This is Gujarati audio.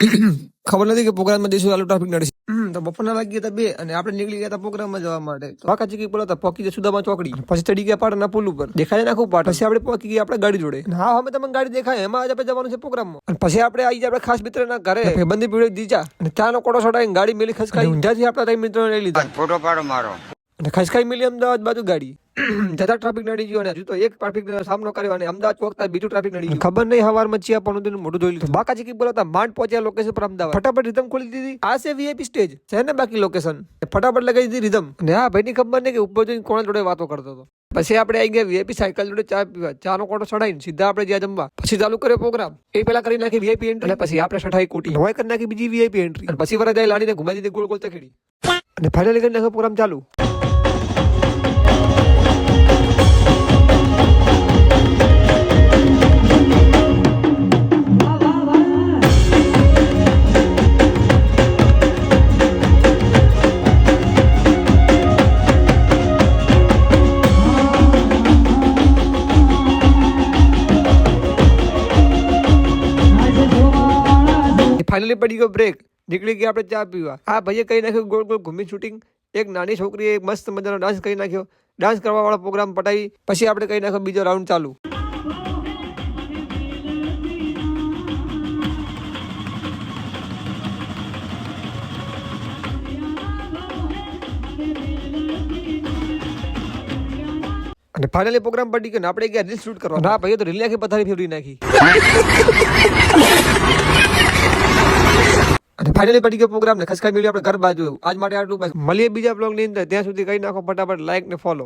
ખબર નથી કે પ્રોગ્રામમાં દેશું આલુ ટ્રાફિક નડશે. તો બપોરના વાગી ગયા હતા 2 અને આપણે નીકળી ગયા હતા પ્રોગ્રામમાં જવા માટે. વાંકા ચીકી બોલાતા પોકી ગયા સુદામા ચોકડી, પછી ચડી ગયા પાટણના પુલ ઉપર, દેખાય નાખું પાટણ. પછી આપણે પોકી ગયા આપણે ગાડી જોડે. હા અમે તમને ગાડી દેખાય, એમાં આજે આપણે જવાનું છે પ્રોગ્રામમાં. અને પછી આપણે આવી ગયા આપણે ખાસ મિત્રના ઘરે, બંદી પીવડી દીચા અને ચાનો કોડો છોડાઈને ગાડી મેલી ખસકાઈ. ઊંઝાથી આપણા 3 મિત્રોને લઈ લીધા, ફોટો પાડો મારો. અને ખસકાઈ મિલી અમદાવાદ બાજુ ગાડી. જતા ટ્રાફિક નડી ગયો અને હજુ તો એક ટ્રાફિક સામનો કર્યો અને અમદાવાદ પહોંચતા બીજું ટ્રાફિક નડી ગયું. ખબર નહીં હવારમાં ચિયા પણ મોઢું ધોઈ લીધું. બાકા ચીકી બોલાતા માંડ પહોંચ્યા લોકેશન પર અમદાવાદ. ફટાફટ રિધમ ખોલી દીધી. આ છે વીઆઈપી સ્ટેજ છે ને બાકી લોકેશન. ફટાફટ લગાવી દીધી રિધમ. અને હા ભાઈની ખબર નહીં કે ઉપર જઈને કોના જોડે વાતો કરતો હતો. પછી આપણે આવી ગયા વીઆઈપી સાયકલ જોડે ચા પીવા. ચાનો કોટો ચડાવીને સીધા આપણે જ્યાં જમવા. પછી ચાલુ કર્યો પ્રોગ્રામ. એ પેલા કરી નાખી વીઆઈપી એન્ટ્રી, અને પછી આપણે સઠાઈ કોટી હોય કરી નાખી બીજી વીઆઈપી એન્ટ્રી, અને પછી વરા જાય લાડીને ઘુમાવી દીધી ગોળ ગોળ તખેડી, અને ફાઇનલી કરી નાખ્યો પ્રોગ્રામ ચાલુ. ફાઇનલી પડી ગયો બ્રેક, નીકળી ગયા આપણે ચા પીવા. આ ભાઈએ કહી નાખ્યું ગોળ ગોળ ઘૂમી શૂટિંગ. એક નાની છોકરીએ મસ્ત મજાનો ડાન્સ કરી નાખ્યો. ડાન્સ કરવા વાળો પ્રોગ્રામ પટાવી. પછી આપણે કહી નાખ્યો બીજો રાઉન્ડ ચાલુ. અને ફાઇનલી પ્રોગ્રામ પડી ગયો ને આપણે ગયા રીલ શૂટ કરવા. ના ભાઈએ તો રીલ નાખી પથારી ફેરવી નાખી. અને ફાઇનલી પડી ગયો પ્રોગ્રામ ને ખસકાઈ મળ્યું આપણે ઘર બાજુ. આજ માટે આટલું. મળીએ બીજા બ્લોગ ની અંદર. ત્યાં સુધી કહી નાખો ફટાફટ લાઈક ને ફોલો.